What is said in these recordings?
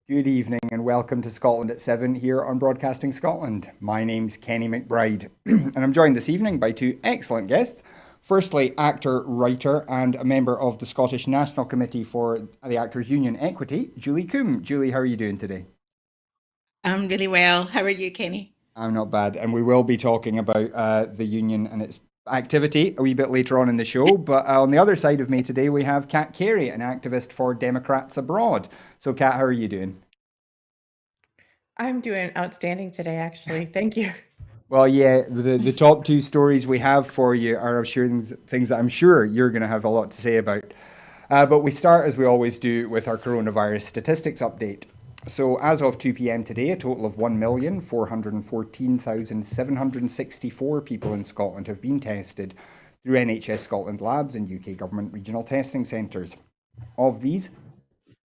Good evening and welcome to Scotland at 7 here on Broadcasting Scotland. My name's Kenny McBride and I'm joined this evening by two excellent guests. Firstly, actor, writer and a member of the Scottish National Committee for the Actors Union Equity, Julie Coombe. Julie, how are you doing today? I'm really well. How are you, Kenny? I'm not bad, and we will be talking about the union and its activity a wee bit later on in the show. But on the other side of me today, we have Cary, an activist for Democrats Abroad. So, Kat, how are you doing? I'm doing outstanding today, actually. Thank you. Well, yeah, the top two stories we have for you are sure things that I'm sure you're going to have a lot to say about. But we start, as we always do, with our coronavirus statistics update. So, as of 2 p.m. today, a total of 1,414,764 people in Scotland have been tested through NHS Scotland labs and UK government regional testing centres. Of these,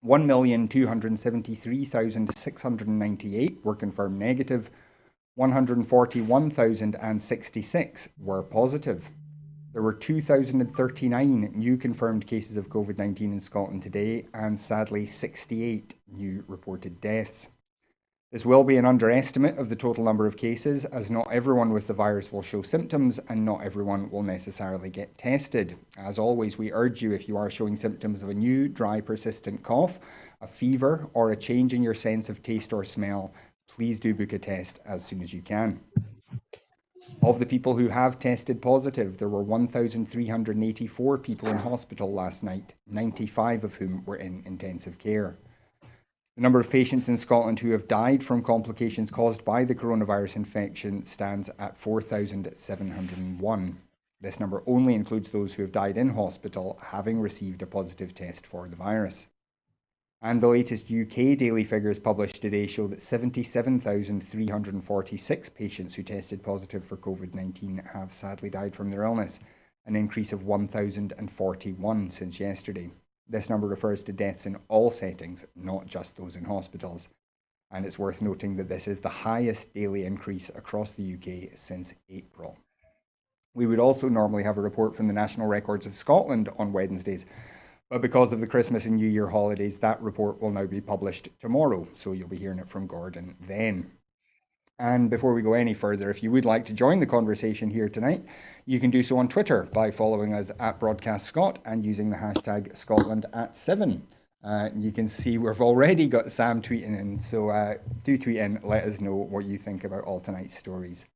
1,273,698 were confirmed negative, 141,066 were positive. There were 2,039 new confirmed cases of COVID 19 in Scotland today, and sadly, 68 new reported deaths. This will be an underestimate of the total number of cases, as not everyone with the virus will show symptoms and not everyone will necessarily get tested. As always, we urge you, if you are showing symptoms of a new, dry, persistent cough, a fever, or a change in your sense of taste or smell, please do book a test as soon as you can. Of the people who have tested positive, there were 1,384 people in hospital last night, 95 of whom were in intensive care. The number of patients in Scotland who have died from complications caused by the coronavirus infection stands at 4,701. This number only includes those who have died in hospital having received a positive test for the virus. And the latest UK daily figures published today show that 77,346 patients who tested positive for COVID 19 have sadly died from their illness, an increase of 1,041 since yesterday. This number refers to deaths in all settings, not just those in hospitals. And it's worth noting that this is the highest daily increase across the UK since April. We would also normally have a report from the National Records of Scotland on Wednesdays, but because of the Christmas and New Year holidays, that report will now be published tomorrow, so you'll be hearing it from Gordon then. And before we go any further, if you would like to join the conversation here tonight, you can do so on Twitter by following us at Broadcast Scot and using the hashtag Scotland at 7. You can see we've already got Sam tweeting in, so do tweet in, let us know what you think about all tonight's stories.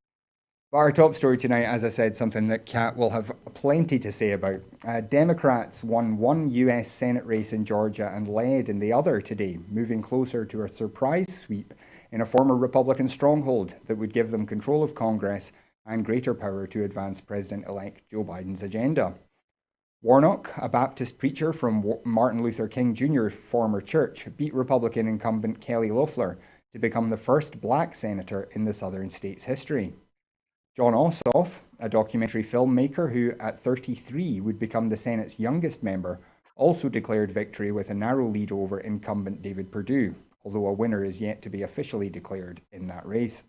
But our top story tonight, as I said, something that Kat will have plenty to say about. Democrats won one US Senate race in Georgia and led in the other today, moving closer to a surprise sweep in a former Republican stronghold that would give them control of Congress and greater power to advance President-elect Joe Biden's agenda. Warnock, a Baptist preacher from Martin Luther King Jr.'s former church, beat Republican incumbent Kelly Loeffler to become the first black senator in the southern state's history. John Ossoff, a documentary filmmaker who at 33 would become the Senate's youngest member, also declared victory with a narrow lead over incumbent David Perdue, although a winner is yet to be officially declared in that race.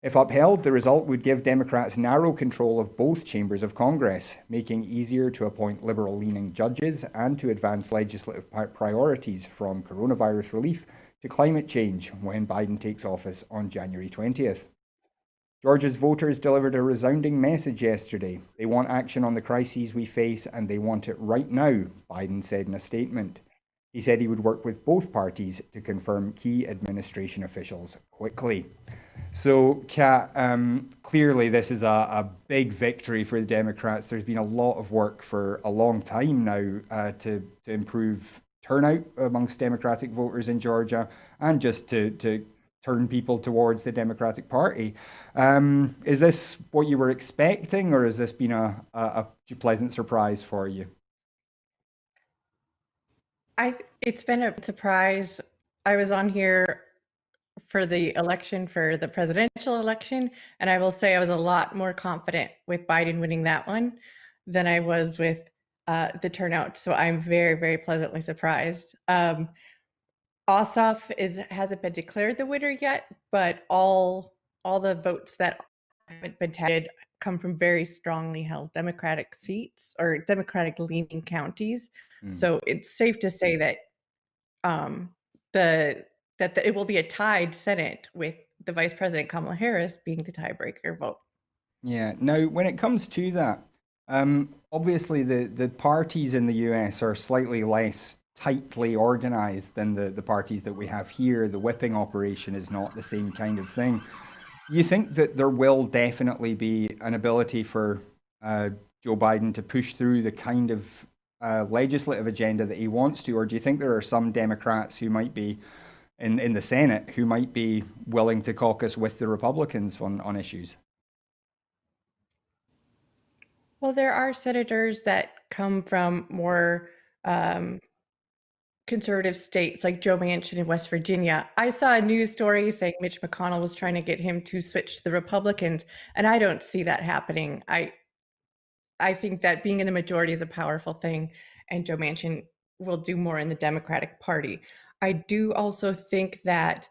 If upheld, the result would give Democrats narrow control of both chambers of Congress, making it easier to appoint liberal-leaning judges and to advance legislative priorities from coronavirus relief to climate change when Biden takes office on January 20th. Georgia's voters delivered a resounding message yesterday. They want action on the crises we face and they want it right now, Biden said in a statement. He said he would work with both parties to confirm key administration officials quickly. So, Kat, clearly this is a big victory for the Democrats. There's been a lot of work for a long time now to improve turnout amongst Democratic voters in Georgia and just to turn people towards the Democratic Party. Is this what you were expecting, or has this been a pleasant surprise for you? It's been a surprise. I was on here for the election, for the presidential election, and I will say I was a lot more confident with Biden winning that one than I was with the turnout. So I'm very, very pleasantly surprised. Ossoff hasn't been declared the winner yet, but all the votes that haven't been tallied come from very strongly held Democratic seats or Democratic leaning counties. So it's safe to say that the that it will be a tied Senate with the Vice President Kamala Harris being the tiebreaker vote. Yeah. Now, when it comes to that, obviously the parties in the US are slightly less tightly organized than the parties that we have here. The whipping operation is not the same kind of thing. Do you think that there will definitely be an ability for Joe Biden to push through the kind of legislative agenda that he wants to, or do you think there are some Democrats who might be in the Senate who might be willing to caucus with the Republicans on issues? Well, there are senators that come from more conservative states like Joe Manchin in West Virginia. I saw a news story saying Mitch McConnell was trying to get him to switch to the Republicans, and I don't see that happening. I think that being in the majority is a powerful thing, and Joe Manchin will do more in the Democratic Party. I do also think that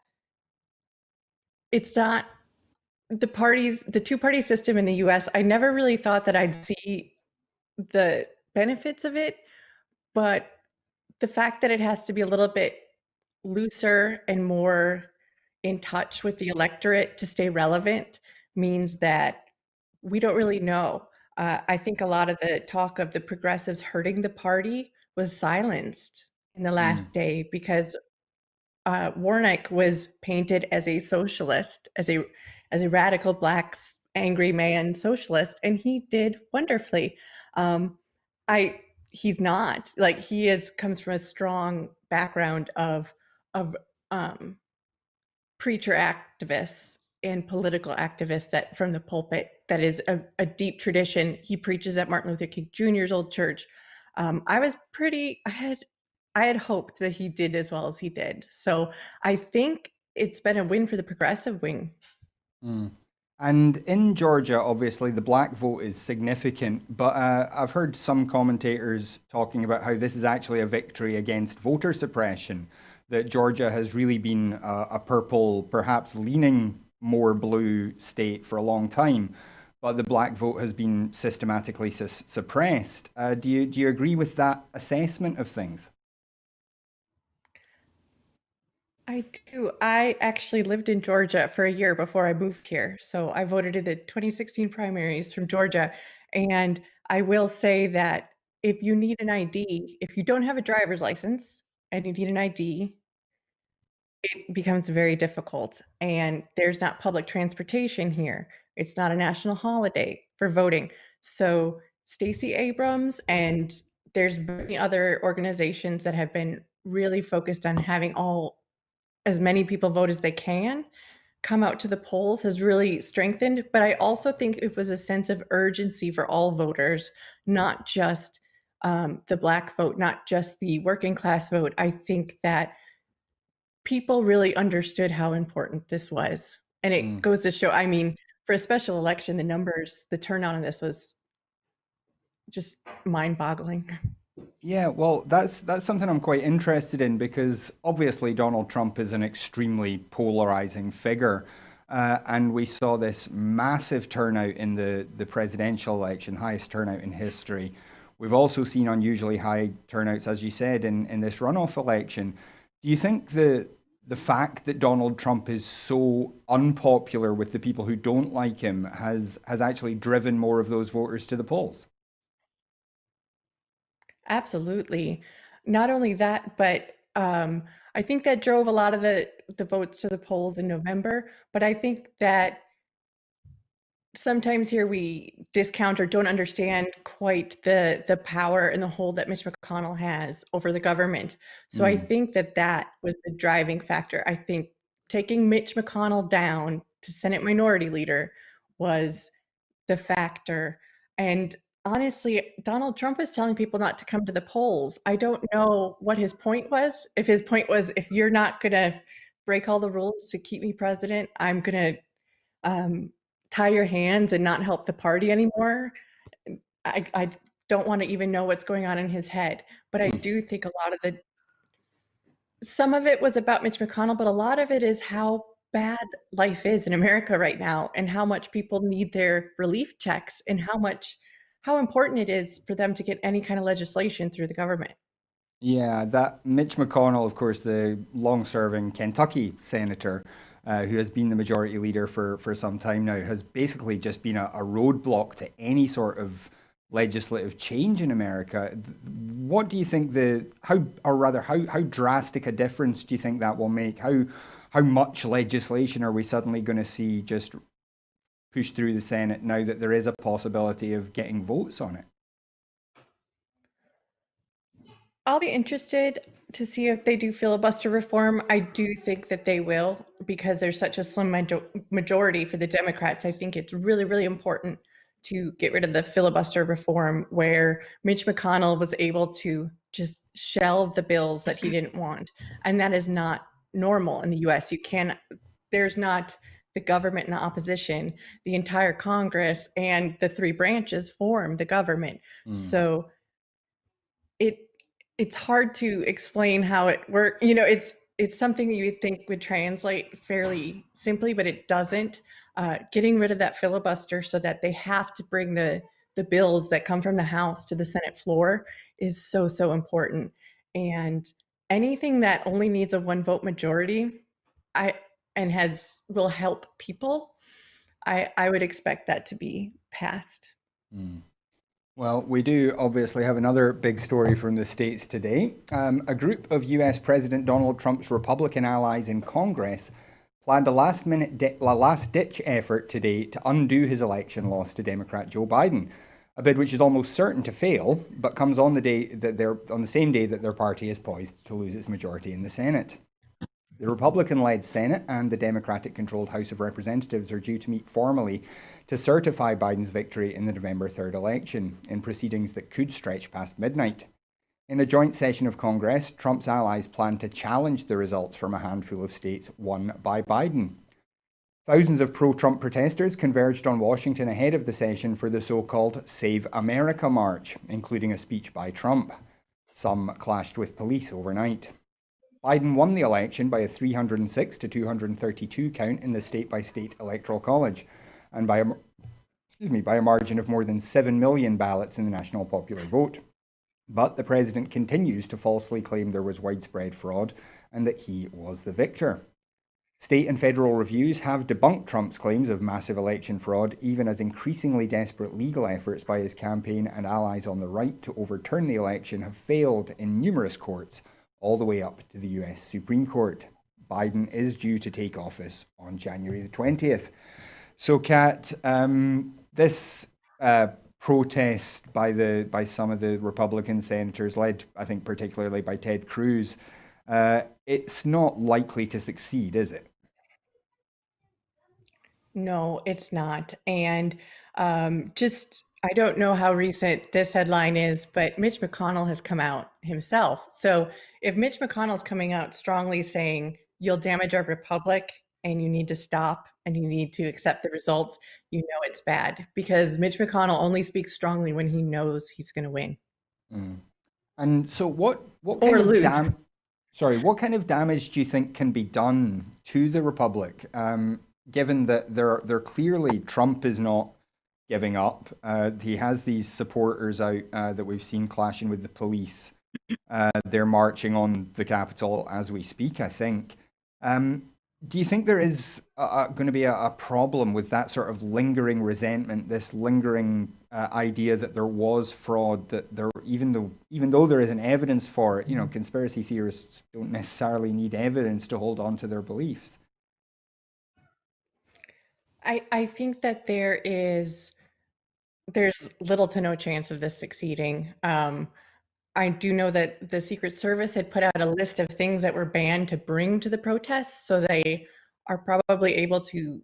it's not the two-party system in the US. I never really thought that I'd see the benefits of it, but the fact that it has to be a little bit looser and more in touch with the electorate to stay relevant means that we don't really know. I think a lot of the talk of the progressives hurting the party was silenced in the Mm, last day because Warnock was painted as a socialist, as a radical black angry man socialist, and he did wonderfully. Um, I he's not like he is comes from a strong background of um, preacher activists and political activists that from the pulpit that is a deep tradition. He preaches at Martin Luther King Jr.'s old church. I had hoped that he did as well as he did. So I think it's been a win for the progressive wing. mm. And in Georgia, obviously, the black vote is significant, but I've heard some commentators talking about how this is actually a victory against voter suppression, that Georgia has really been a purple, perhaps leaning more blue state for a long time, but the black vote has been systematically suppressed. Do you agree with that assessment of things? I do. I actually lived in Georgia for a year before I moved here. So I voted in the 2016 primaries from Georgia. And I will say that if you need an ID, if you don't have a driver's license and you need an ID, it becomes very difficult. And there's not public transportation here. It's not a national holiday for voting. So Stacey Abrams and there's many other organizations that have been really focused on having all as many people vote as they can come out to the polls has really strengthened. But I also think it was a sense of urgency for all voters, not just the Black vote, not just the working class vote. I think that people really understood how important this was. And it Mm. goes to show, I mean, for a special election, the numbers, the turnout on this was just mind boggling. Yeah, well, that's something I'm quite interested in because obviously Donald Trump is an extremely polarizing figure, and we saw this massive turnout in the presidential election, highest turnout in history. We've also seen unusually high turnouts, as you said, in this runoff election. Do you think the fact that Donald Trump is so unpopular with the people who don't like him has actually driven more of those voters to the polls? Absolutely. Not only that, but I think that drove a lot of the votes to the polls in November. But I think that sometimes here we discount or don't understand quite the power and the hold that Mitch McConnell has over the government. So I Mm, think that that was the driving factor. I think taking Mitch McConnell down to Senate Minority Leader was the factor. And honestly, Donald Trump is telling people not to come to the polls. I don't know what his point was. If his point was, if you're not going to break all the rules to keep me president, I'm going to tie your hands and not help the party anymore. I don't want to even know what's going on in his head. But I do think a lot of some of it was about Mitch McConnell, but a lot of it is how bad life is in America right now and how much people need their relief checks and how important it is for them to get any kind of legislation through the government. Yeah, that Mitch McConnell, of course, the long-serving Kentucky senator, who has been the majority leader for some time now, has basically just been a roadblock to any sort of legislative change in America. What do you think how, or rather, how drastic a difference do you think that will make? How much legislation are we suddenly going to see just pushed through the Senate now that there is a possibility of getting votes on it? I'll be interested to see if they do filibuster reform. I do think that they will because there's such a slim majority for the Democrats. I think it's really, really important to get rid of the filibuster reform where Mitch McConnell was able to just shelve the bills that he didn't want. And that is not normal in the US. There's not the government and the opposition, the entire Congress and the three branches form the government. Mm, So it it's hard to explain how it works. You know, it's something you would think would translate fairly simply, but it doesn't. Getting rid of that filibuster so that they have to bring the bills that come from the House to the Senate floor is so, so important. And anything that only needs a one vote majority, I and has will help people, I would expect that to be passed. mm. Well, we do obviously have another big story from the States today. A group of US President Donald Trump's Republican allies in Congress planned a last ditch effort today to undo his election loss to Democrat Joe Biden, a bid which is almost certain to fail, but comes on the same day that their party is poised to lose its majority in the Senate. The Republican-led Senate and the Democratic-controlled House of Representatives are due to meet formally to certify Biden's victory in the November 3rd election, in proceedings that could stretch past midnight. In a joint session of Congress, Trump's allies plan to challenge the results from a handful of states won by Biden. Thousands of pro-Trump protesters converged on Washington ahead of the session for the so-called Save America March, including a speech by Trump. Some clashed with police overnight. Biden won the election by a 306 to 232 count in the state-by-state electoral college, and by a margin of more than 7 million ballots in the national popular vote. But the president continues to falsely claim there was widespread fraud and that he was the victor. State and federal reviews have debunked Trump's claims of massive election fraud, even as increasingly desperate legal efforts by his campaign and allies on the right to overturn the election have failed in numerous courts, all the way up to the US Supreme Court. Biden is due to take office on January the 20th. So, Kat, this protest by some of the Republican senators, led, I think, particularly by Ted Cruz, it's not likely to succeed, is it? No, it's not. And just, I don't know how recent this headline is, but Mitch McConnell has come out himself. So if Mitch McConnell's coming out strongly saying, you'll damage our republic and you need to stop and you need to accept the results, you know it's bad because Mitch McConnell only speaks strongly when he knows he's going to win Mm. And so, what kind or of lose. what kind of damage do you think can be done to the Republic, given that they're clearly Trump is not giving up. He has these supporters out that we've seen clashing with the police. They're marching on the Capitol as we speak, I think. Do you think there is going to be a problem with that sort of lingering resentment, this lingering idea that there was fraud, that there, even though there isn't evidence for it, conspiracy theorists don't necessarily need evidence to hold on to their beliefs. I think that there's little to no chance of this succeeding. I do know that the Secret Service had put out a list of things that were banned to bring to the protests, so they are probably able to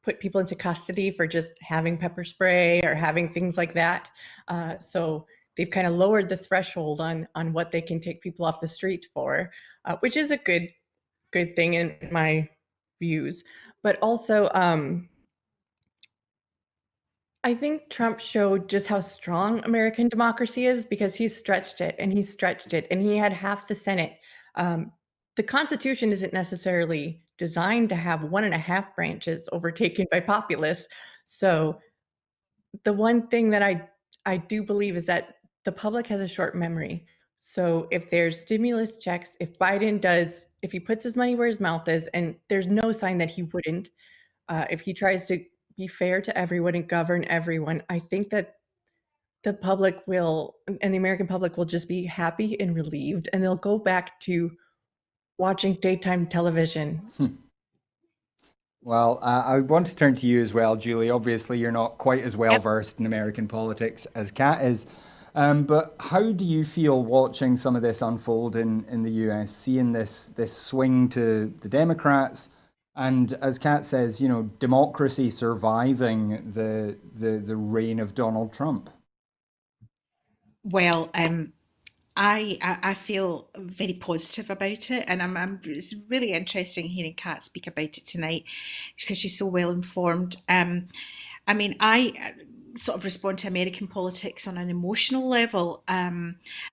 put people into custody for just having pepper spray or having things like that. So they've kind of lowered the threshold on what they can take people off the street for, which is a good thing in my views. But also, I think Trump showed just how strong American democracy is because he's stretched it and he's stretched it and he had half the Senate. The Constitution isn't necessarily designed to have one and a half branches overtaken by populists. So the one thing that I do believe is that the public has a short memory. So if there's stimulus checks, if he puts his money where his mouth is, and there's no sign that he wouldn't, if he tries to be fair to everyone and govern everyone, I think that the public will, and the American public will just be happy and relieved, and they'll go back to watching daytime television. Well, I want to turn to you as well, Julie. Obviously, you're not quite as well Yep. versed in American politics as Kat is. But how do you feel watching some of this unfold in the US, seeing this swing to the Democrats, and as Kat says, democracy surviving the reign of Donald Trump? Well, I feel very positive about it, and it's really interesting hearing Kat speak about it tonight because she's so well informed. I mean, I sort of respond to American politics on an emotional level, but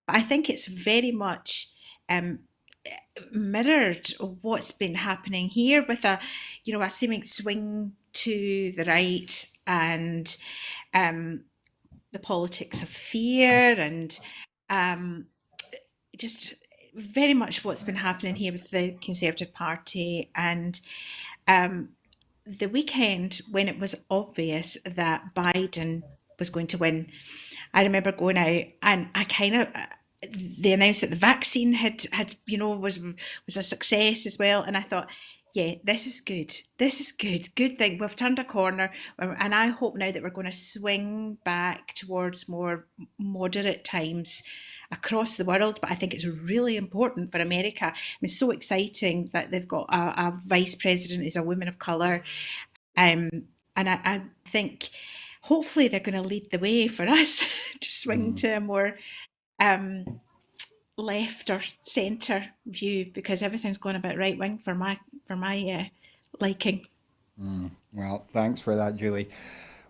I think it's very much um, mirrored what's been happening here with a seeming swing to the right and um, the politics of fear and um, just very much what's been happening here with the Conservative Party and um, the weekend when it was obvious that Biden was going to win. I remember going out and I kind of they announced that the vaccine had was a success as well, and I thought, yeah, this is good. This is good. Good thing we've turned a corner, and I hope now that we're going to swing back towards more moderate times across the world. But I think it's really important for America. I mean, it's so exciting that they've got a vice president who's a woman of color, um, and I think hopefully they're going to lead the way for us to swing Mm. to a more um, left or centre view because everything's going about right wing for my liking. Well, thanks for that, Julie.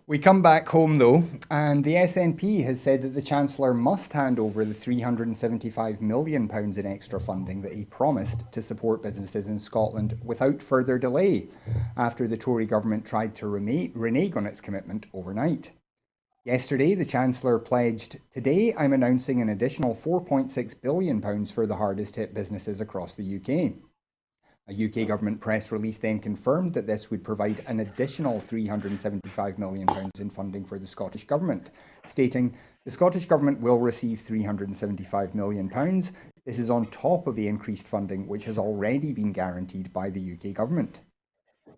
We come back home though, and the SNP has said that the Chancellor must hand over the £375 million in extra funding that he promised to support businesses in Scotland without further delay, after the Tory government tried to renege on its commitment overnight. Yesterday, the Chancellor pledged, "Today I'm announcing an additional £4.6 billion for the hardest hit businesses across the UK." A UK government press release then confirmed that this would provide an additional £375 million in funding for the Scottish Government, stating, "The Scottish Government will receive £375 million. This is on top of the increased funding which has already been guaranteed by the UK Government."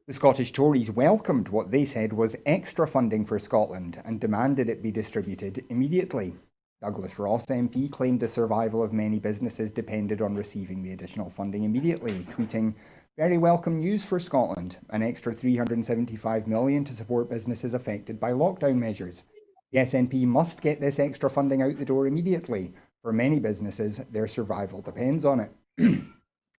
The Scottish Tories welcomed what they said was extra funding for Scotland and demanded it be distributed immediately. Douglas Ross MP claimed the survival of many businesses depended on receiving the additional funding immediately, tweeting, "Very welcome news for Scotland, an extra £375 million to support businesses affected by lockdown measures. The SNP must get this extra funding out the door immediately. For many businesses, their survival depends on it."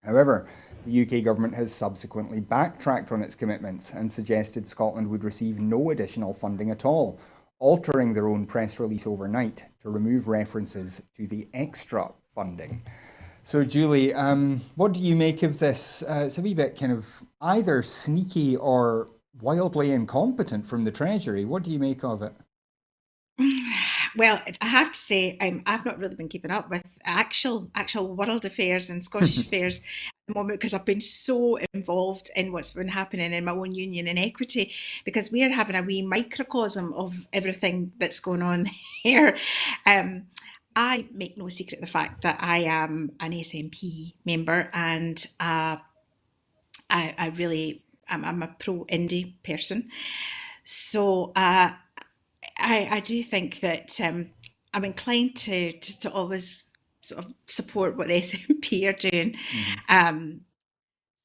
However, the UK government has subsequently backtracked on its commitments and suggested Scotland would receive no additional funding at all, altering their own press release overnight to remove references to the extra funding. So, Julie, what do you make of this? It's a wee bit kind of either sneaky or wildly incompetent from the Treasury. What do you make of it? Well, I have to say, I've not really been keeping up with actual world affairs and Scottish affairs at the moment because I've been so involved in what's been happening in my own union and equity because we're having a wee microcosm of everything that's going on here. Um, I make no secret of the fact that I am an SNP member and I really I'm a pro indie person. So I do think that I'm inclined to always sort of support what the SNP are doing. Mhm. Um,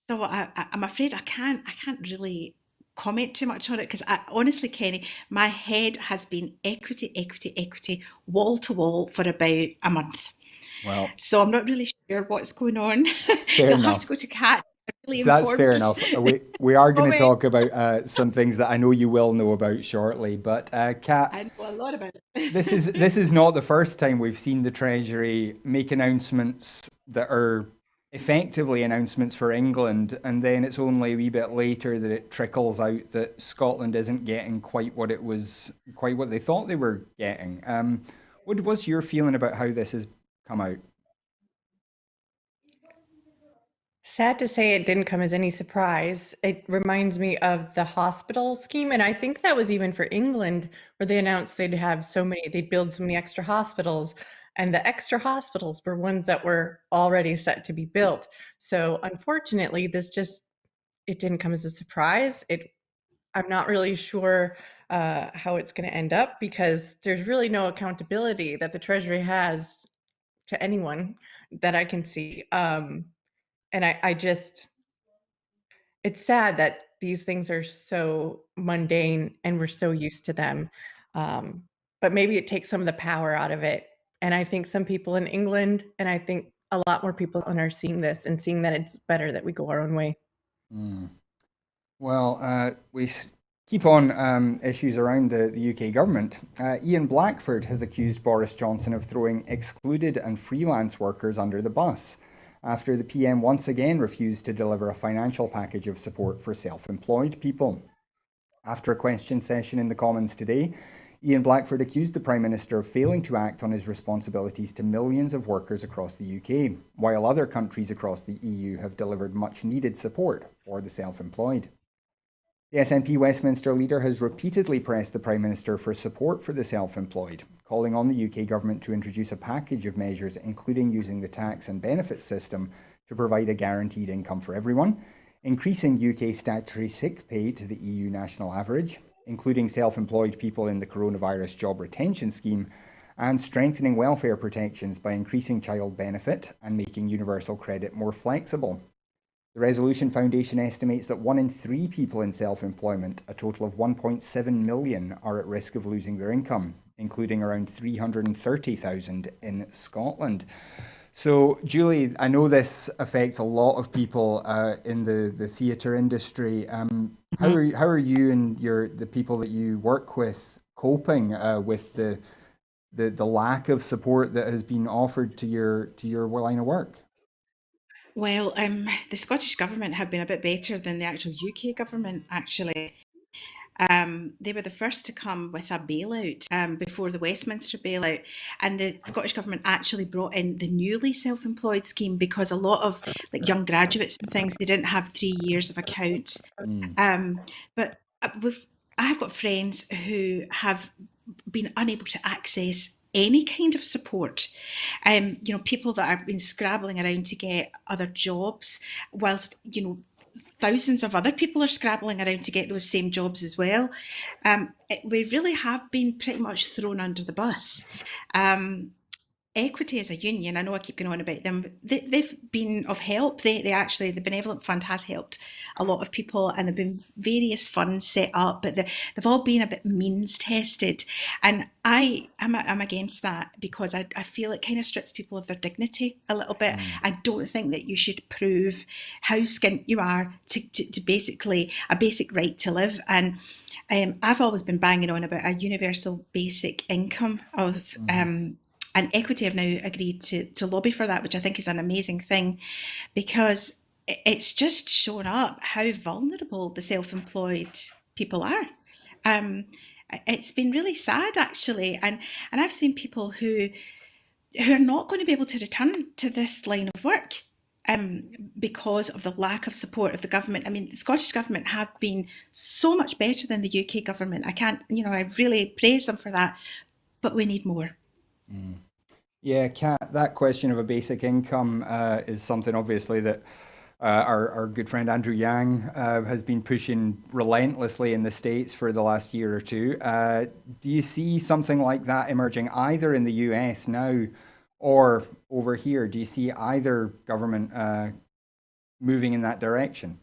so I'm afraid I can't really comment too much on it because I honestly, Kenny, my head has been equity, equity, equity, wall to wall for about a month. Well, So I'm not really sure what's going on. fair You'll have to enough. go to Cat. Really That's informed fair to enough. We are going to comment. talk about some things that I know you will know about shortly. But Kat, I know a lot about this is it. this is not the first time we've seen the Treasury make announcements that are effectively announcements for England, and then it's only a wee bit later that it trickles out that Scotland isn't getting quite what they thought they were getting. What's your feeling about how this has come out? sad to say it didn't come as any surprise. It reminds me of the hospital scheme, and I think that was even for England, where they announced they'd build so many extra hospitals, and the extra hospitals were ones that were already set to be built. So unfortunately, it didn't come as a surprise. I'm not really sure how it's going to end up, because there's really no accountability that the Treasury has to anyone that I can see. And it's sad that these things are so mundane and we're so used to them. But maybe it takes some of the power out of it. And I think some people in England, and I think a lot more people are seeing this and seeing that it's better that we go our own way. Well, keep on issues around the UK government. Ian Blackford has accused Boris Johnson of throwing excluded and freelance workers under the bus after the PM once again refused to deliver a financial package of support for self-employed people. After a question session in the Commons today, Ian Blackford accused the Prime Minister of failing to act on his responsibilities to millions of workers across the UK, while other countries across the EU have delivered much needed support for the self-employed. The SNP Westminster leader has repeatedly pressed the Prime Minister for support for the self-employed, calling on the UK government to introduce a package of measures including using the tax and benefits system to provide a guaranteed income for everyone, increasing UK statutory sick pay to the EU national average, including self-employed people in the coronavirus job retention scheme, and strengthening welfare protections by increasing child benefit and making universal credit more flexible. The Resolution Foundation estimates that 1 in 3 people in self-employment, a total of 1.7 million, are at risk of losing their income, including around 330,000 in Scotland. So, Julie, I know this affects a lot of people in the theatre industry. How are you and the people that you work with coping with the lack of support that has been offered to your line of work? Well, the Scottish Government have been a bit better than the actual UK government, actually. They were the first to come with a bailout before the Westminster bailout, and the Scottish Government actually brought in the newly self-employed scheme because a lot of like young graduates and things, they didn't have 3 years of accounts. But I have got friends who have been unable to access any kind of support. People that have been scrabbling around to get other jobs, whilst thousands of other people are scrabbling around to get those same jobs as well. We really have been pretty much thrown under the bus. Equity as a union, I know I keep going on about them, they've been of help. The Benevolent Fund has helped a lot of people, and there have been various funds set up, but they've all been a bit means tested. And I'm against that, because I feel it kind of strips people of their dignity a little bit. I don't think that you should prove how skint you are to basically a basic right to live. And I've always been banging on about a universal basic income and Equity have now agreed to lobby for that, which I think is an amazing thing, because it's just shown up how vulnerable the self-employed people are. It's been really sad, actually, and I've seen people who are not going to be able to return to this line of work because of the lack of support of the government. I mean, the Scottish Government have been so much better than the UK government. I really praise them for that, but we need more. Yeah, Kat, that question of a basic income is something obviously that our good friend Andrew Yang has been pushing relentlessly in the States for the last year or two. Do you see something like that emerging either in the US now or over here? Do you see either government moving in that direction?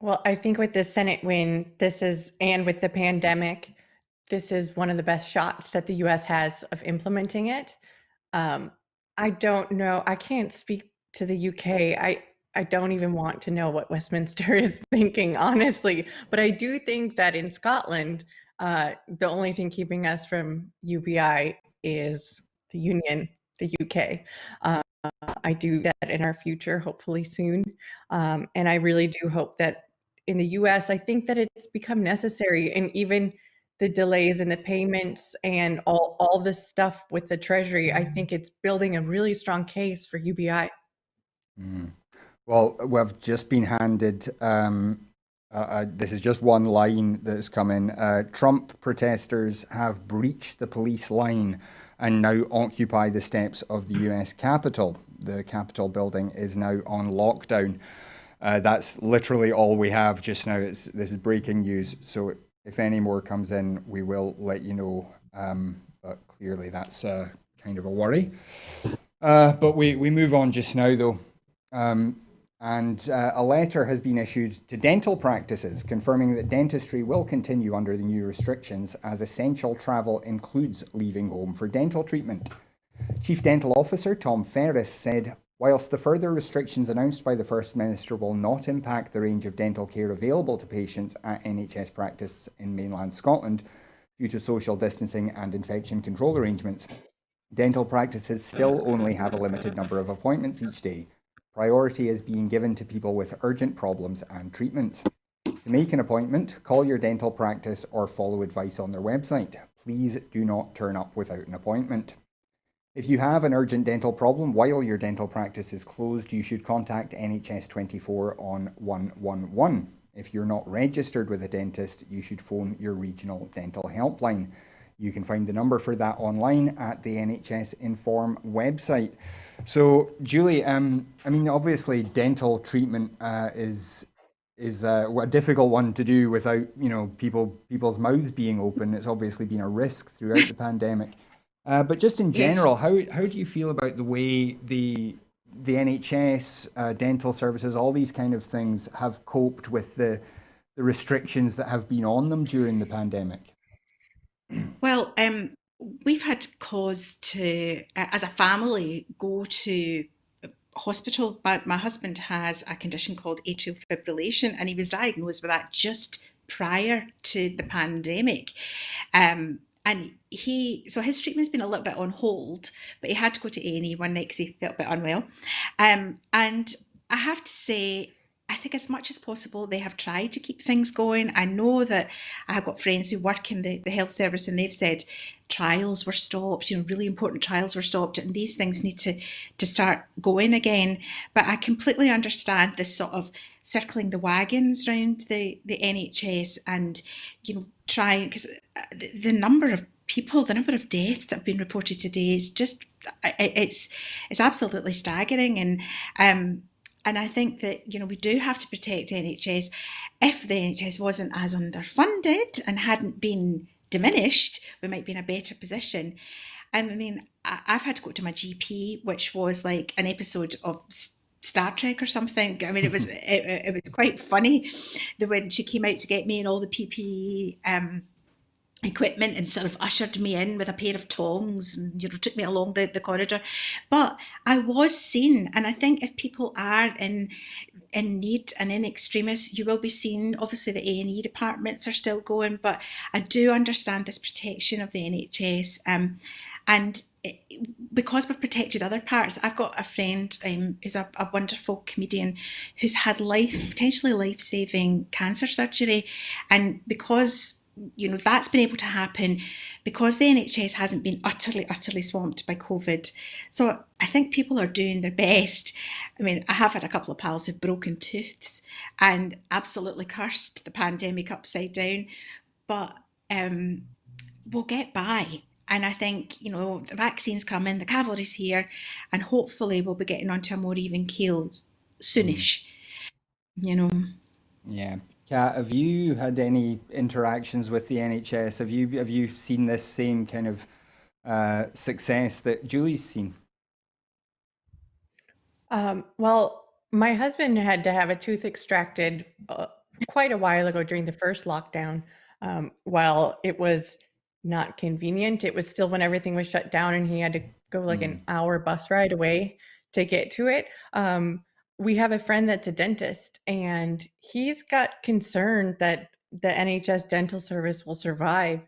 Well, I think with the Senate win, and with the pandemic, this is one of the best shots that the US has of implementing it. I don't know. I can't speak to the UK. I don't even want to know what Westminster is thinking, honestly. But I do think that in Scotland, the only thing keeping us from UBI is the Union, the UK. I do that in our future, hopefully soon. And I really do hope that in the US, I think that it's become necessary, and even the delays in the payments and all this stuff with the Treasury, I think it's building a really strong case for UBI. Mm. Well, we've just been handed. This is just one line that's come in. Trump protesters have breached the police line and now occupy the steps of the US Capitol. The Capitol building is now on lockdown. That's literally all we have just now. This is breaking news. So if any more comes in, we will let you know. But clearly, that's kind of a worry. But we move on just now, though. And a letter has been issued to dental practices confirming that dentistry will continue under the new restrictions as essential travel includes leaving home for dental treatment. Chief Dental Officer Tom Ferris said, whilst the further restrictions announced by the First Minister will not impact the range of dental care available to patients at NHS practice in mainland Scotland due to social distancing and infection control arrangements, dental practices still only have a limited number of appointments each day. Priority is being given to people with urgent problems and treatments. To make an appointment, call your dental practice or follow advice on their website. Please do not turn up without an appointment. If you have an urgent dental problem while your dental practice is closed, you should contact NHS 24 on 111. If you're not registered with a dentist, you should phone your regional dental helpline. You can find the number for that online at the NHS Inform website. So, Julie, I mean, obviously, dental treatment is a difficult one to do without people's mouths being open. It's obviously been a risk throughout the pandemic. But just in Yes. general, how do you feel about the way the NHS, dental services, all these kind of things have coped with the restrictions that have been on them during the pandemic? Well, we've had cause to, as a family, go to hospital. My husband has a condition called atrial fibrillation, and he was diagnosed with that just prior to the pandemic. And so his treatment's been a little bit on hold, but he had to go to A&E one night because he felt a bit unwell. And I have to say, I think as much as possible, they have tried to keep things going. I know that I have got friends who work in the health service, and they've said trials were stopped, really important trials were stopped, and these things need to start going again. But I completely understand this sort of circling the wagons around the NHS and, trying, because the number of people, the number of deaths that have been reported today is just, it's absolutely staggering. And I think that, we do have to protect NHS. If the NHS wasn't as underfunded and hadn't been diminished, we might be in a better position. I mean, I've had to go to my GP, which was like an episode of Star Trek or something. I mean, it was quite funny the when she came out to get me and all the PPE equipment and sort of ushered me in with a pair of tongs and took me along the corridor. But I was seen, and I think if people are in need and in extremis, you will be seen. Obviously, the A&E departments are still going, but I do understand this protection of the NHS. And because we've protected other parts, I've got a friend who's a wonderful comedian who's had potentially life-saving cancer surgery, and because that's been able to happen because the NHS hasn't been utterly swamped by COVID. So I think people are doing their best. I mean, I have had a couple of pals who've broken tooths and absolutely cursed the pandemic upside down, but we'll get by. And I think, the vaccine's coming, the cavalry's here, and hopefully we'll be getting onto a more even keel Mm. soonish, you know. Yeah. Kat, have you had any interactions with the NHS? Have you seen this same kind of success that Julie's seen? Well, my husband had to have a tooth extracted quite a while ago during the first lockdown. While it was not convenient, it was still when everything was shut down and he had to go like an Mm. hour bus ride away to get to it. We have a friend that's a dentist, and he's got concern that the NHS dental service will survive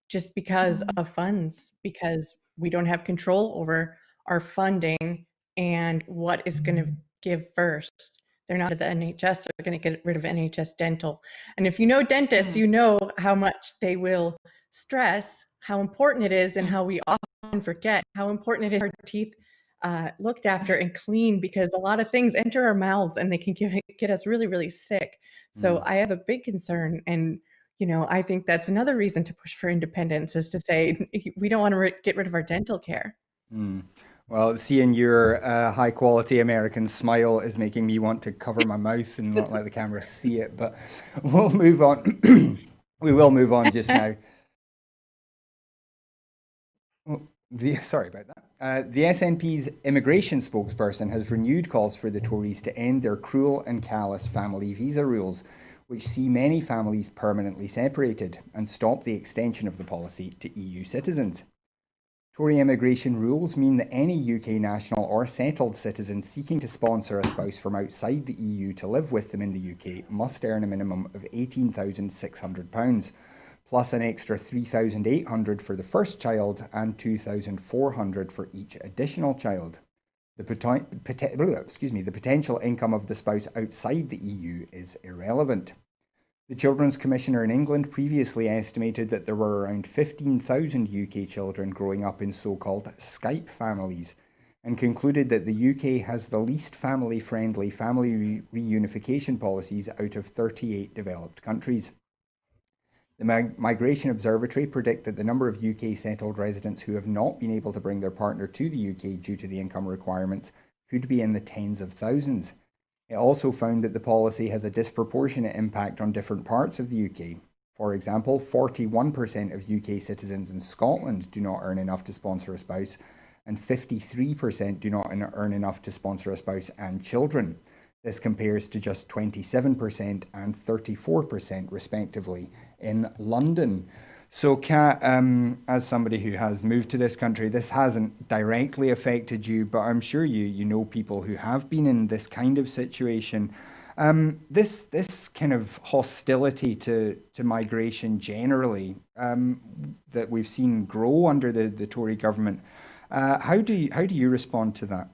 just because of funds, because we don't have control over our funding and what is going to give first. They're not at the NHS, they're going to get rid of NHS dental. And if you know dentists, Mm, you know how much they will stress how important it is and mm, how we often forget how important it is for our teeth looked after and cleaned, because a lot of things enter our mouths and they can get us really, really sick. So I have a big concern. And, I think that's another reason to push for independence, is to say we don't want to get rid of our dental care. Well, seeing your high quality American smile is making me want to cover my mouth and not let the camera see it, but we'll move on. We will move on just now. Sorry about that. The SNP's immigration spokesperson has renewed calls for the Tories to end their cruel and callous family visa rules, which see many families permanently separated, and stop the extension of the policy to EU citizens. Tory immigration rules mean that any UK national or settled citizen seeking to sponsor a spouse from outside the EU to live with them in the UK must earn a minimum of £18,600, plus an extra £3,800 for the first child and £2,400 for each additional child. The potential income of the spouse outside the EU is irrelevant. The Children's Commissioner in England previously estimated that there were around 15,000 UK children growing up in so-called Skype families, and concluded that the UK has the least family-friendly family reunification policies out of 38 developed countries. The Migration Observatory predict that the number of UK settled residents who have not been able to bring their partner to the UK due to the income requirements could be in the tens of thousands. It also found that the policy has a disproportionate impact on different parts of the UK. For example, 41% of UK citizens in Scotland do not earn enough to sponsor a spouse, and 53% do not earn enough to sponsor a spouse and children. This compares to just 27% and 34% respectively in London. So Kat, as somebody who has moved to this country, this hasn't directly affected you, but I'm sure you know people who have been in this kind of situation. This kind of hostility to migration generally, that we've seen grow under the Tory government. How do you respond to that?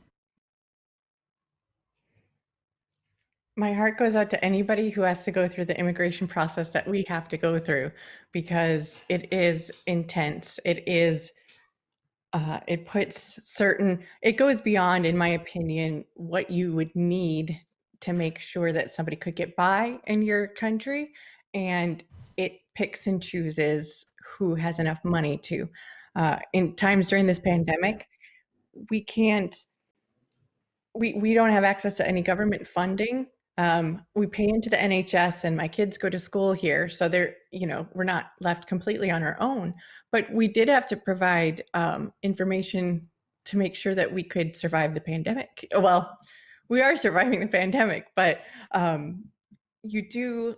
My heart goes out to anybody who has to go through the immigration process that we have to go through, because it is intense. It goes beyond, in my opinion, what you would need to make sure that somebody could get by in your country. And it picks and chooses who has enough money to. In times during this pandemic, we can't we don't have access to any government funding. We pay into the NHS, and my kids go to school here, so we're not left completely on our own. But we did have to provide information to make sure that we could survive the pandemic. Well, we are surviving the pandemic, but you do,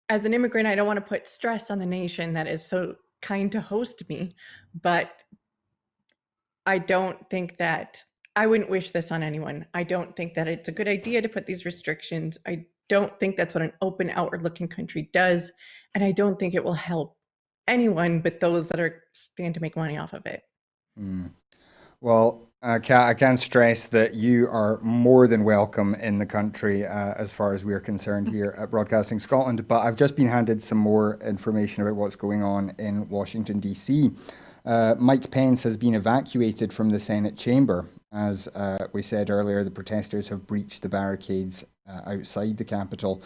as an immigrant, I don't want to put stress on the nation that is so kind to host me, but I don't think that I wouldn't wish this on anyone. I don't think that it's a good idea to put these restrictions. I don't think that's what an open, outward-looking country does, and I don't think it will help anyone but those that stand to make money off of it. Well, Kat, I can't stress that you are more than welcome in the country as far as we're concerned here at Broadcasting Scotland, but I've just been handed some more information about what's going on in Washington, D.C. Mike Pence has been evacuated from the Senate chamber. As we said earlier, the protesters have breached the barricades outside the Capitol.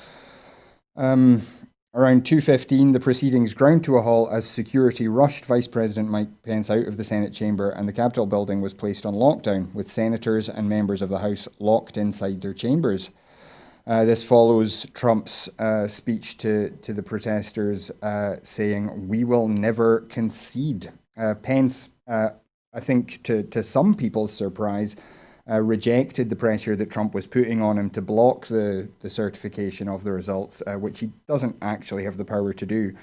Around 2:15, the proceedings ground to a halt as security rushed Vice President Mike Pence out of the Senate chamber, and the Capitol building was placed on lockdown, with senators and members of the House locked inside their chambers. This follows Trump's speech to the protesters, saying, "We will never concede." Pence, I think to some people's surprise, rejected the pressure that Trump was putting on him to block the certification of the results, which he doesn't actually have the power to do,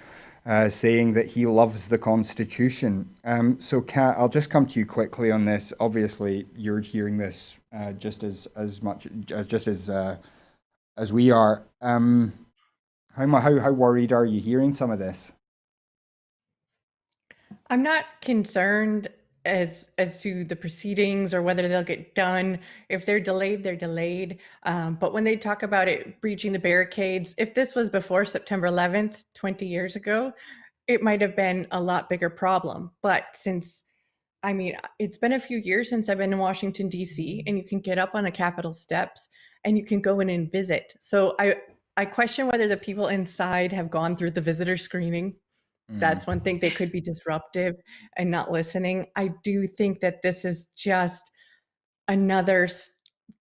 saying that he loves the Constitution. So, Kat, I'll just come to you quickly on this. Obviously, you're hearing this just as much as we are. How worried are you hearing some of this? I'm not concerned as to the proceedings or whether they'll get done. If they're delayed, they're delayed. But when they talk about it breaching the barricades, if this was before September 11th, 20 years ago, it might have been a lot bigger problem. But since I mean, it's been a few years since I've been in Washington, D.C., and you can get up on the Capitol steps and you can go in and visit. So I question whether the people inside have gone through the visitor screening. That's one thing. They could be disruptive and not listening. I do think that this is just another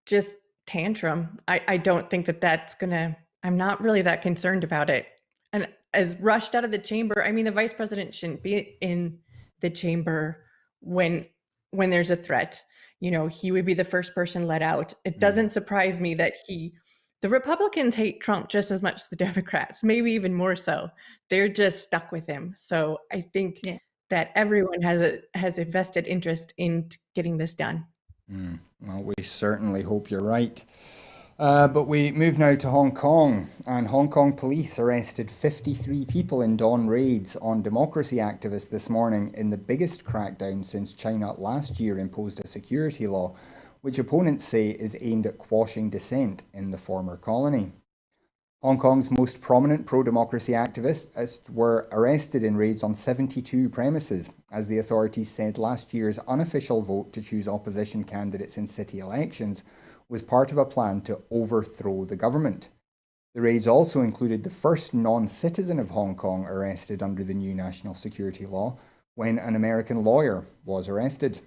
just tantrum. I don't think that that's gonna, I'm not really that concerned about it. And as rushed out of the chamber, I mean, the vice president shouldn't be in the chamber when there's a threat. You know, he would be the first person let out. It doesn't surprise me that the Republicans hate Trump just as much as the Democrats, maybe even more so. They're just stuck with him. So I think that everyone has a vested interest in getting this done. Well, we certainly hope you're right. But we move now to Hong Kong, and Hong Kong police arrested 53 people in dawn raids on democracy activists this morning in the biggest crackdown since China last year imposed a security law, which opponents say is aimed at quashing dissent in the former colony. Hong Kong's most prominent pro-democracy activists were arrested in raids on 72 premises, as the authorities said last year's unofficial vote to choose opposition candidates in city elections was part of a plan to overthrow the government. The raids also included the first non-citizen of Hong Kong arrested under the new national security law, when an American lawyer was arrested.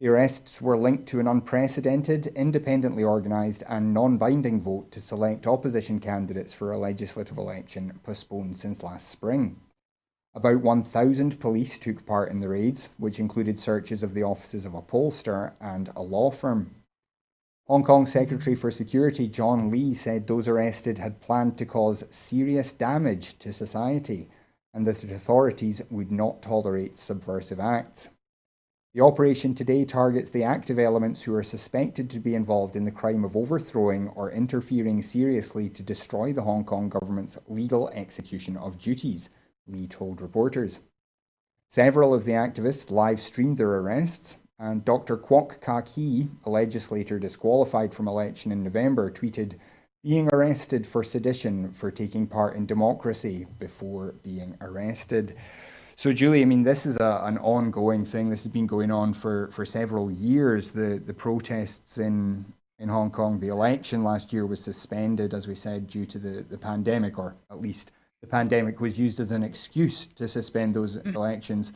The arrests were linked to an unprecedented, independently organised and non-binding vote to select opposition candidates for a legislative election postponed since last spring. About 1,000 police took part in the raids, which included searches of the offices of a pollster and a law firm. Hong Kong Secretary for Security John Lee said those arrested had planned to cause serious damage to society and that the authorities would not tolerate subversive acts. The operation today targets the active elements who are suspected to be involved in the crime of overthrowing or interfering seriously to destroy the Hong Kong government's legal execution of duties, Lee told reporters. Several of the activists live-streamed their arrests, and Dr. Kwok Ka-ki, a legislator disqualified from election in November, tweeted, "Being arrested for sedition for taking part in democracy before being arrested." So, Julie, I mean, this is an ongoing thing. This has been going on for several years. The protests in Hong Kong, the election last year was suspended, as we said, due to the pandemic, or at least the pandemic was used as an excuse to suspend those elections.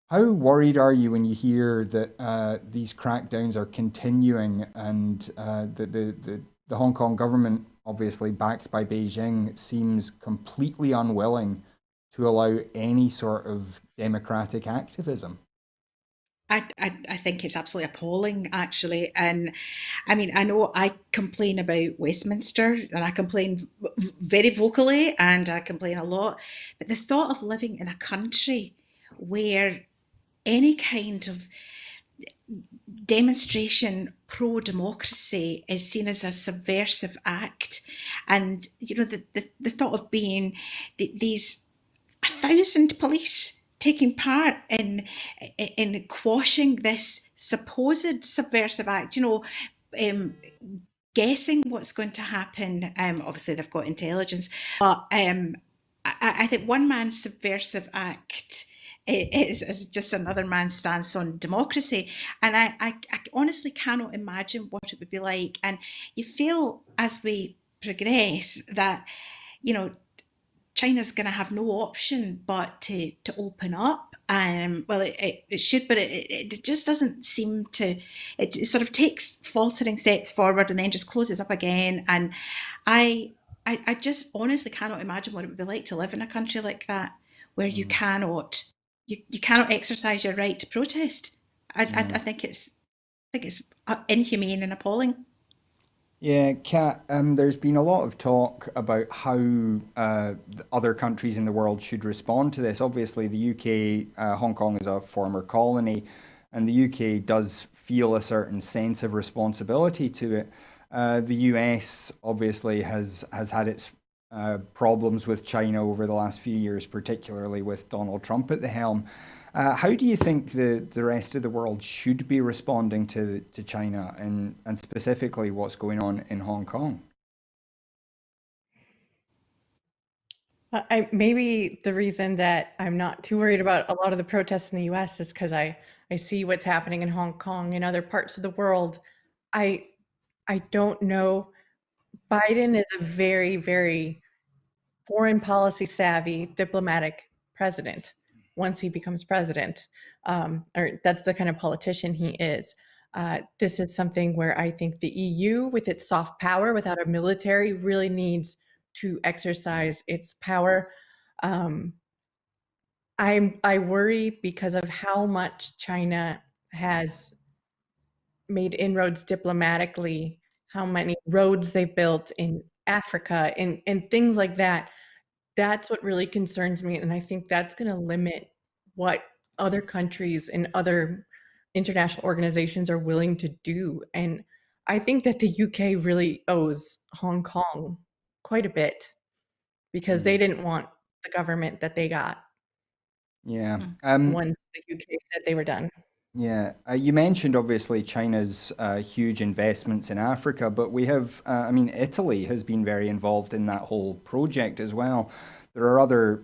How worried are you when you hear that these crackdowns are continuing and the Hong Kong government, obviously backed by Beijing, seems completely unwilling to allow any sort of democratic activism? I think it's absolutely appalling, actually. And I mean, I know I complain about Westminster and I complain very vocally and I complain a lot. But the thought of living in a country where any kind of demonstration pro democracy is seen as a subversive act, and you know, the thought of being these 1,000 police taking part in quashing this supposed subversive act, you know, guessing what's going to happen. Obviously, they've got intelligence, but I think one man's subversive act is just another man's stance on democracy. And I honestly cannot imagine what it would be like. And you feel as we progress that, you know, China's going to have no option but to open up. Well, it should, but it just doesn't seem to. It sort of takes faltering steps forward and then just closes up again. And I just honestly cannot imagine what it would be like to live in a country like that, where you cannot exercise your right to protest. I think it's inhumane and appalling. Yeah, Kat, there's been a lot of talk about how other countries in the world should respond to this. Obviously, the UK, Hong Kong is a former colony, and the UK does feel a certain sense of responsibility to it. The US obviously has had its problems with China over the last few years, particularly with Donald Trump at the helm. How do you think the rest of the world should be responding to China and specifically what's going on in Hong Kong? Maybe the reason that I'm not too worried about a lot of the protests in the US is because I I see what's happening in Hong Kong and other parts of the world. I I don't know. Biden is a very, very foreign policy savvy diplomatic president once he becomes president, or that's the kind of politician he is. This is something where I think the EU, with its soft power without a military, really needs to exercise its power. Um, I worry because of how much China has made inroads diplomatically, how many roads they've built in Africa and things like that. That's what really concerns me, and I think that's gonna limit what other countries and other international organizations are willing to do, and I think that the UK really owes Hong Kong quite a bit because they Mm. didn't want the government that they got Yeah. once the UK said they were done. Yeah, you mentioned obviously China's huge investments in Africa, but we have, I mean, Italy has been very involved in that whole project as well. There are other,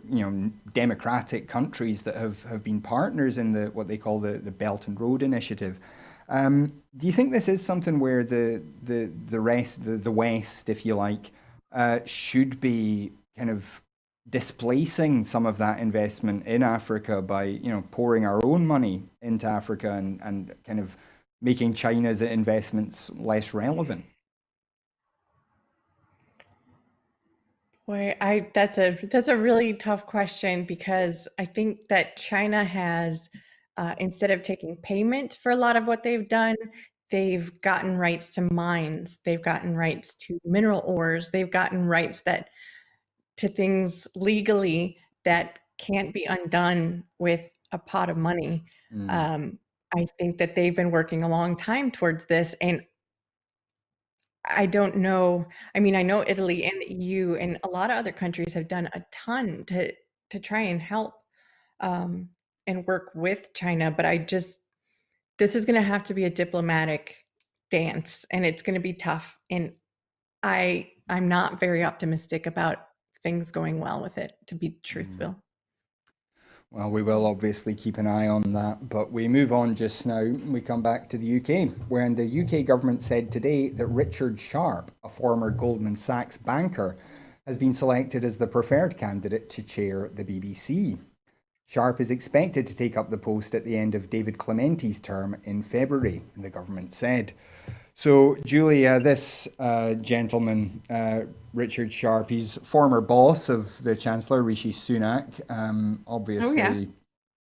democratic countries that have been partners in what they call the Belt and Road Initiative. Do you think this is something where the West, if you like, should be kind of displacing some of that investment in Africa by, pouring our own money into Africa and kind of making China's investments less relevant? Boy, I that's a really tough question because I think that China has, instead of taking payment for a lot of what they've done, they've gotten rights to mines, they've gotten rights to mineral ores, they've gotten rights that to things legally that can't be undone with a pot of money. Mm, Um, I think that they've been working a long time towards this, and I don't know. I mean, I know Italy and the EU and a lot of other countries have done a ton to try and help um, and work with China, but I just this is going to have to be a diplomatic dance, and it's going to be tough. And I'm not very optimistic about things going well with it, to be mm. truthful. Well, we will obviously keep an eye on that, but we move on just now. We come back to the UK, where the UK government said today that Richard Sharp, a former Goldman Sachs banker, has been selected as the preferred candidate to chair the BBC. Sharp is expected to take up the post at the end of David Clementi's term in February, the government said. So, Julia, this gentleman, Richard Sharp, he's former boss of the Chancellor, Rishi Sunak. Oh, yeah.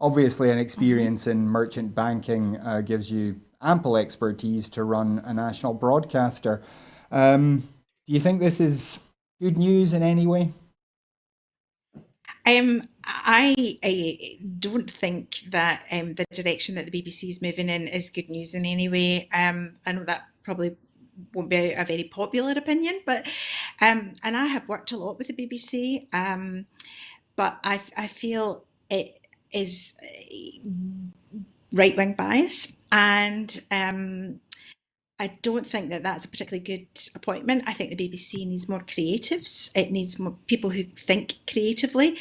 Obviously, an Mhm. experience in merchant banking gives you ample expertise to run a national broadcaster. Do you think this is good news in any way? I don't think that the direction that the BBC is moving in is good news in any way. I know that probably won't be a very popular opinion, but and I have worked a lot with the BBC, but I feel it is right wing bias, and I don't think that that's a particularly good appointment. I think the BBC needs more creatives. It needs more people who think creatively.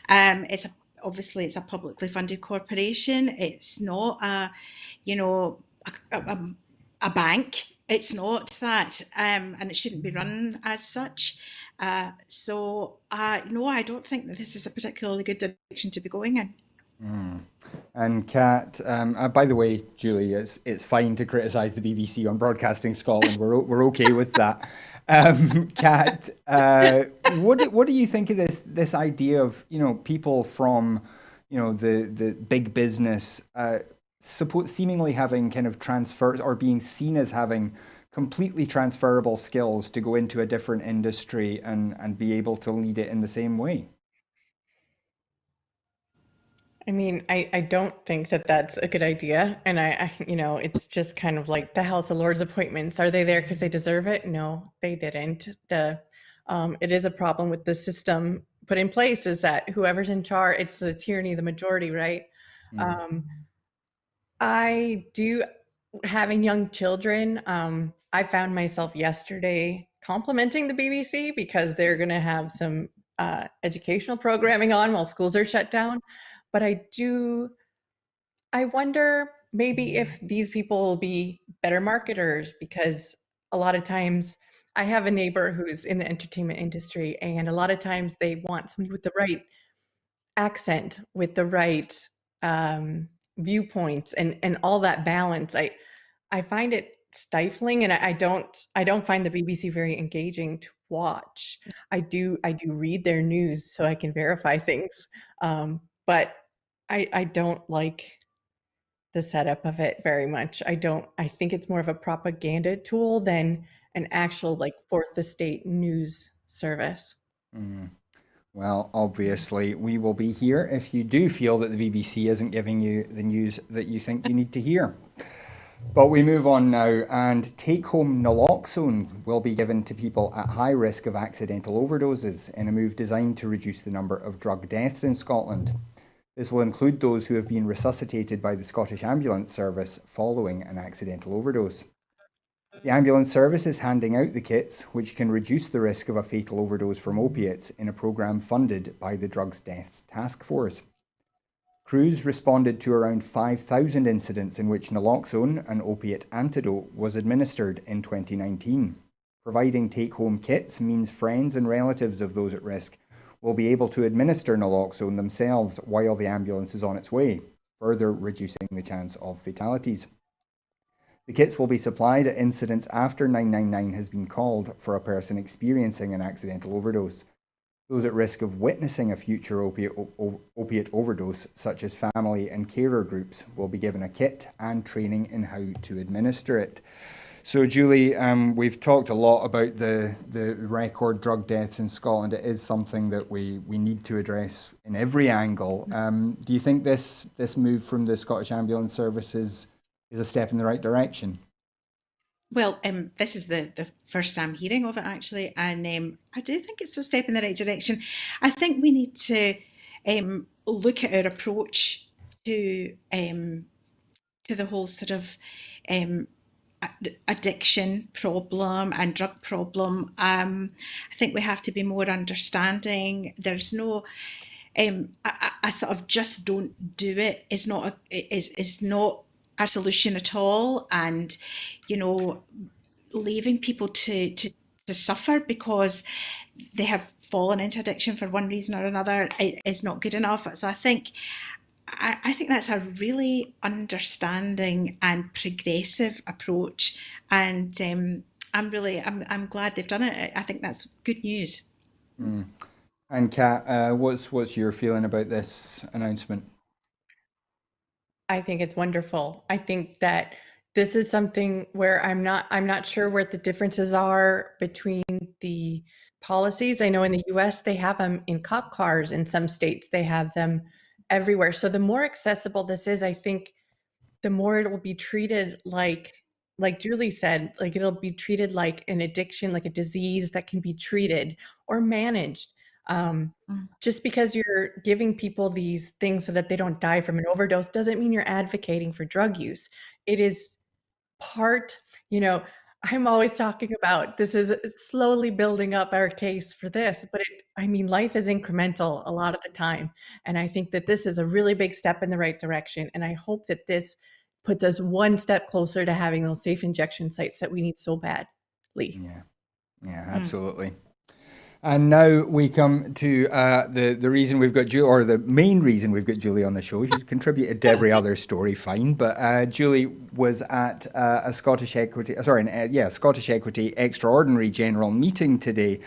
It's obviously it's a publicly funded corporation. It's not you know, a bank. It's not that, and it shouldn't be run as such. No, I don't think that this is a particularly good direction to be going in. Mm. And Kat, by the way, Julie, it's fine to criticise the BBC on Broadcasting Scotland. We're okay with that. Kat, what do you think of this idea of people from the big business seemingly having kind of transfer or being seen as having completely transferable skills to go into a different industry and be able to lead it in the same way? I mean, I don't think that that's a good idea. And it's just kind of like the House of Lords appointments. Are they there because they deserve it? No, they didn't. It is a problem with the system put in place is that whoever's in charge, it's the tyranny of the majority, right? Mm. Um, I do having young children. I found myself yesterday complimenting the BBC because they're going to have some educational programming on while schools are shut down. But I wonder. maybe if these people will be better marketers, because a lot of times I have a neighbor who's in the entertainment industry, and a lot of times they want somebody with the right accent, with the right viewpoints, and all that balance. I find it stifling, and I don't find the BBC very engaging to watch. I do read their news so I can verify things, but I don't like the setup of it very much. I think it's more of a propaganda tool than an actual like fourth estate news service. Mm. Well, obviously, we will be here if you do feel that the BBC isn't giving you the news that you think you need to hear. But we move on now, and take home naloxone will be given to people at high risk of accidental overdoses in a move designed to reduce the number of drug deaths in Scotland. This will include those who have been resuscitated by the Scottish Ambulance Service following an accidental overdose. The ambulance service is handing out the kits, which can reduce the risk of a fatal overdose from opiates, in a programme funded by the Drugs Deaths Task Force. Crews responded to around 5,000 incidents in which naloxone, an opiate antidote, was administered in 2019. Providing take-home kits means friends and relatives of those at risk will be able to administer naloxone themselves while the ambulance is on its way, further reducing the chance of fatalities. The kits will be supplied at incidents after 999 has been called for a person experiencing an accidental overdose. Those at risk of witnessing a future opiate overdose, such as family and carer groups, will be given a kit and training in how to administer it. So, Julie, we've talked a lot about the record drug deaths in Scotland. It is something that we need to address in every angle. Do you think this move from the Scottish Ambulance Service is a step in the right direction? Well, this is the first I'm hearing of it actually, and I do think it's a step in the right direction. I think we need to look at our approach to the whole sort of um, addiction problem and drug problem. I think we have to be more understanding. There's no I sort of just don't do it is not a solution at all, and you know, leaving people to suffer because they have fallen into addiction for one reason or another is not good enough. So I think that's a really understanding and progressive approach, and I'm glad they've done it. I think that's good news. Mm. And Kat, what's your feeling about this announcement? I think it's wonderful. I think that this is something where I'm not sure where the differences are between the policies. I know in the US they have them in cop cars, in some states they have them everywhere. So the more accessible this is, I think the more it will be treated like Julie said, like it'll be treated like an addiction, like a disease that can be treated or managed. Um, Mm. just because you're giving people these things so that they don't die from an overdose doesn't mean you're advocating for drug use. It is part, you know, I'm always talking about this is slowly building up our case for this, but I mean, life is incremental a lot of the time. And I think that this is a really big step in the right direction. And I hope that this puts us one step closer to having those safe injection sites that we need so badly. Yeah, yeah, Mm. absolutely. And now we come to the reason we've got Julie, or the main reason we've got Julie on the show. She's contributed to every other story, fine. But Julie was at a Scottish Equity, Scottish Equity Extraordinary General Meeting today.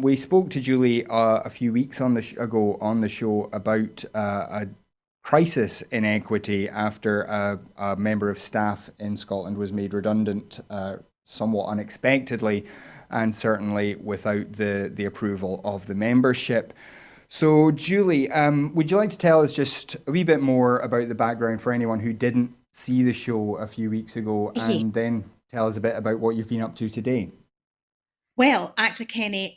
We spoke to Julie a few weeks ago on the show about a crisis in equity after a member of staff in Scotland was made redundant somewhat unexpectedly, and certainly without the approval of the membership. So, Julie, would you like to tell us just a wee bit more about the background for anyone who didn't see the show a few weeks ago, Yeah. and then tell us a bit about what you've been up to today? Well, actually, Kenny,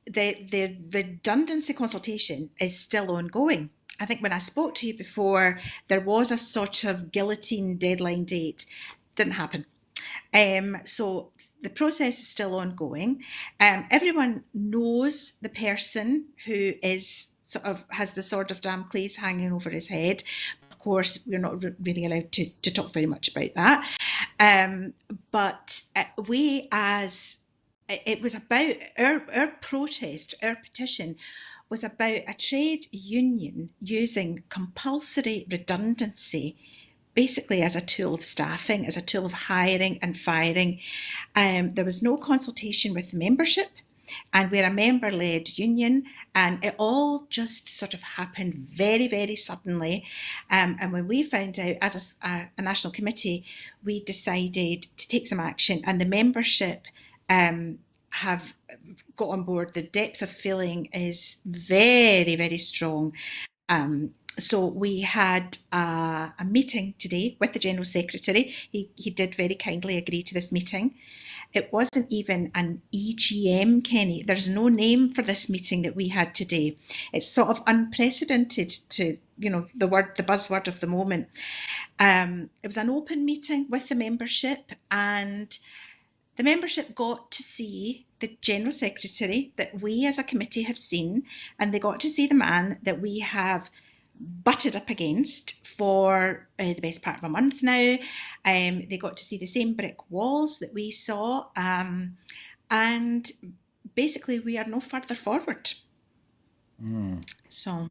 the redundancy consultation is still ongoing. I think when I spoke to you before, there was a sort of guillotine deadline date. Didn't happen. So the process is still ongoing. Everyone knows the person who is sort of has the sword of Damocles hanging over his head. Of course, we're not really allowed to talk very much about that. But we, as it was about our protest, our petition was about a trade union using compulsory redundancy basically as a tool of staffing, as a tool of hiring and firing. There was no consultation with membership, and we're a member-led union, and it all just sort of happened very, very suddenly. And when we found out as a national committee, we decided to take some action, and the membership have got on board. The depth of feeling is very, very strong. So we had a meeting today with the General Secretary. He did very kindly agree to this meeting. It wasn't even an EGM, Kenny. There's no name for this meeting that we had today. It's sort of unprecedented to, the buzzword of the moment. It was an open meeting with the membership, and the membership got to see the General Secretary that we as a committee have seen, and they got to see the man that we have butted up against for the best part of a month now. They got to see the same brick walls that we saw, and basically we are no further forward. So,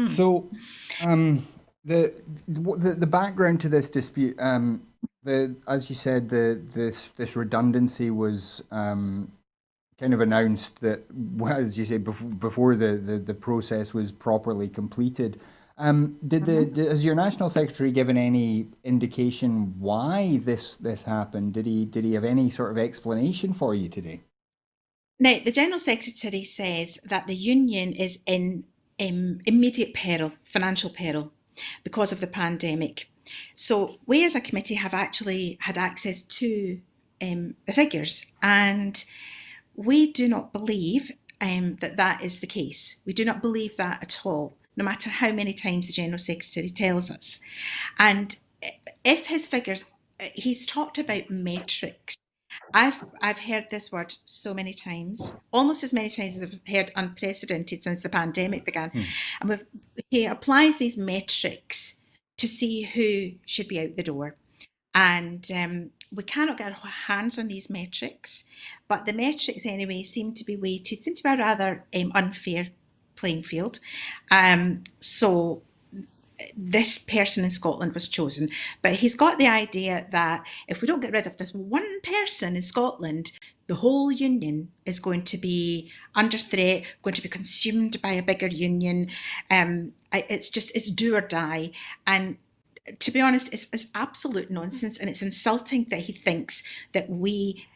So, the background to this dispute, as you said, this redundancy was kind of announced that, as you say, before the process was properly completed. Has your national secretary given any indication why this happened? Did he have any sort of explanation for you today? Now, the General Secretary says that the union is in immediate peril, financial peril, because of the pandemic. So we as a committee have actually had access to the figures, and we do not believe that is the case. We do not believe that at all, no matter how many times the General Secretary tells us. And if his figures, he's talked about metrics. I've heard this word so many times, almost as many times as I've heard unprecedented since the pandemic began. And he applies these metrics to see who should be out the door. And we cannot get our hands on these metrics, but the metrics anyway seem to be weighted, seem to be a rather unfair playing field. So this person in Scotland was chosen, but he's got the idea that if we don't get rid of this one person in Scotland, the whole union is going to be under threat, going to be consumed by a bigger union. It's do or die. And to be honest, it's absolute nonsense, and it's insulting that he thinks that we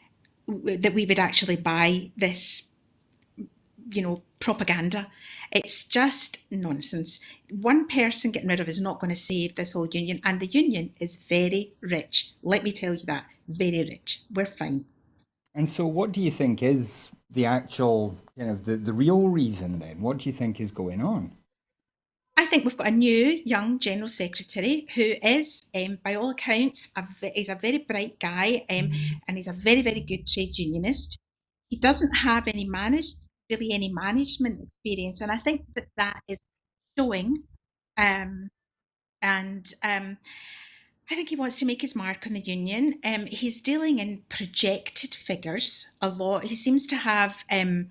would actually buy this, propaganda. It's just nonsense. One person getting rid of is not going to save this whole union, and the union is very rich. Let me tell you that, very rich. We're fine. And so, what do you think is the actual, the real reason then? What do you think is going on? I think we've got a new young General Secretary who is, by all accounts, he's a very bright guy, and he's a very, very good trade unionist. He doesn't have any management experience, and I think that is showing. I think he wants to make his mark on the union. He's dealing in projected figures a lot. He seems to have a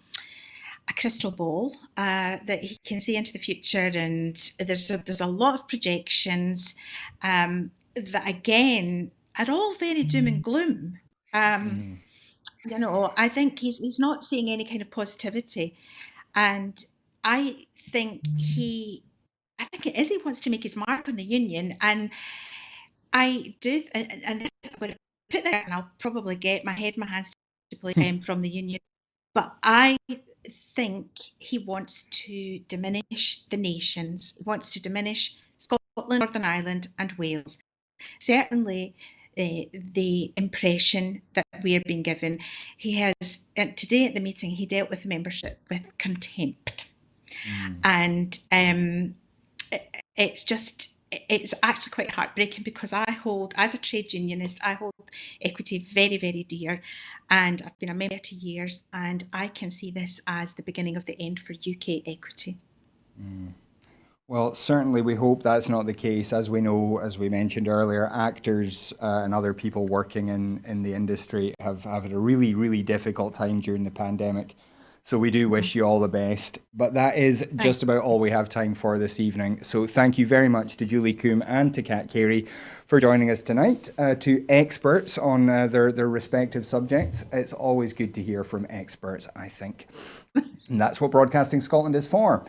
crystal ball that he can see into the future, and there's a lot of projections that again are all very doom and gloom. I think he's not seeing any kind of positivity, and I think he wants to make his mark on the union, and I do, and I'm going to put that, and I'll probably get my hands to play from the union, but I think he wants to diminish the nations. He wants to diminish Scotland, Northern Ireland, and Wales. Certainly, the impression that we are being given. He has today at the meeting. He dealt with the membership with contempt, and it's actually quite heartbreaking, because I hold, as a trade unionist, I hold equity very, very dear, and I've been a member 30 years, and I can see this as the beginning of the end for UK equity. Well, certainly we hope that's not the case. As we know, as we mentioned earlier, actors and other people working in the industry have had a really, really difficult time during the pandemic. So we do wish you all the best. But that is just about all we have time for this evening. So thank you very much to Julie Coombe and to Cary for joining us tonight, to experts on their respective subjects. It's always good to hear from experts, I think. And that's what Broadcasting Scotland is for.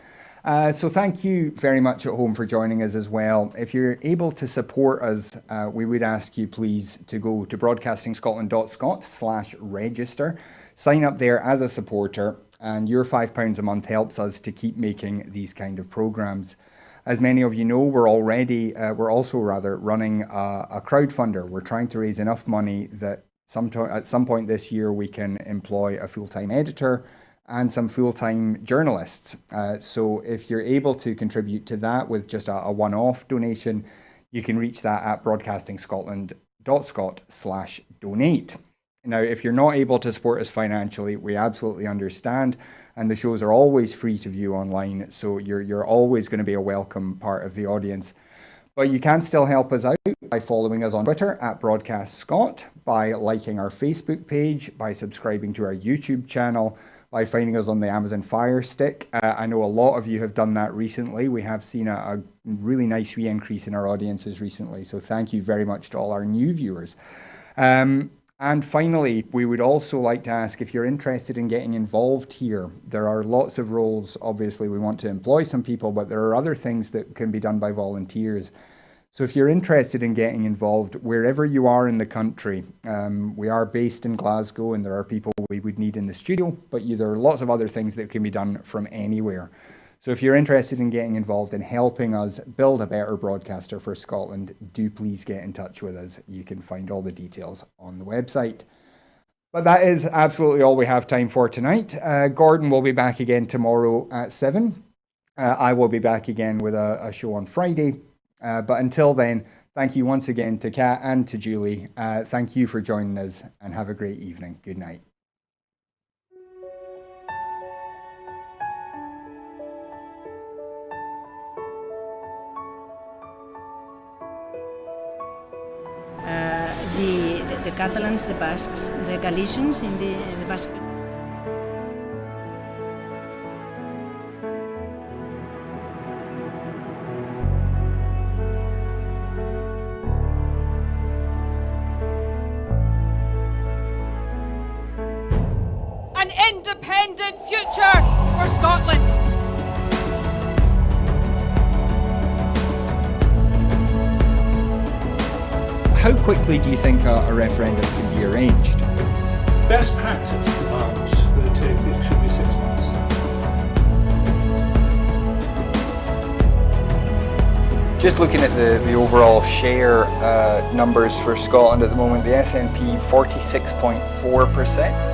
So thank you very much at home for joining us as well. If you're able to support us, we would ask you please to go to broadcastingscotland.scot/register, sign up there as a supporter, and your £5 a month helps us to keep making these kind of programmes. As many of you know, we're also running a crowdfunder. We're trying to raise enough money that at some point this year we can employ a full-time editor and some full-time journalists. So if you're able to contribute to that with just a one-off donation, you can reach that at broadcastingscotland.scot/donate. Now, if you're not able to support us financially, we absolutely understand, and the shows are always free to view online, so you're always going to be a welcome part of the audience. But you can still help us out by following us on Twitter at Broadcast Scot, by liking our Facebook page, by subscribing to our YouTube channel, by finding us on the Amazon Fire Stick. I know a lot of you have done that recently. We have seen a really nice re-increase in our audiences recently, so thank you very much to all our new viewers. And finally, we would also like to ask if you're interested in getting involved here. There are lots of roles. Obviously, we want to employ some people, but there are other things that can be done by volunteers. So if you're interested in getting involved, wherever you are in the country, we are based in Glasgow and there are people we would need in the studio, but there are lots of other things that can be done from anywhere. So if you're interested in getting involved in helping us build a better broadcaster for Scotland, do please get in touch with us. You can find all the details on the website. But that is absolutely all we have time for tonight. Gordon will be back again tomorrow at 7. I will be back again with a show on Friday. But until then, thank you once again to Kat and to Julie. Thank you for joining us and have a great evening. Good night. The Catalans, the Basques, the Galicians in the Basque. An independent future for Scotland. How quickly do you think a referendum can be arranged? Best practice demands that it should be 6 months. Just looking at the overall share numbers for Scotland at the moment, the SNP 46.4%.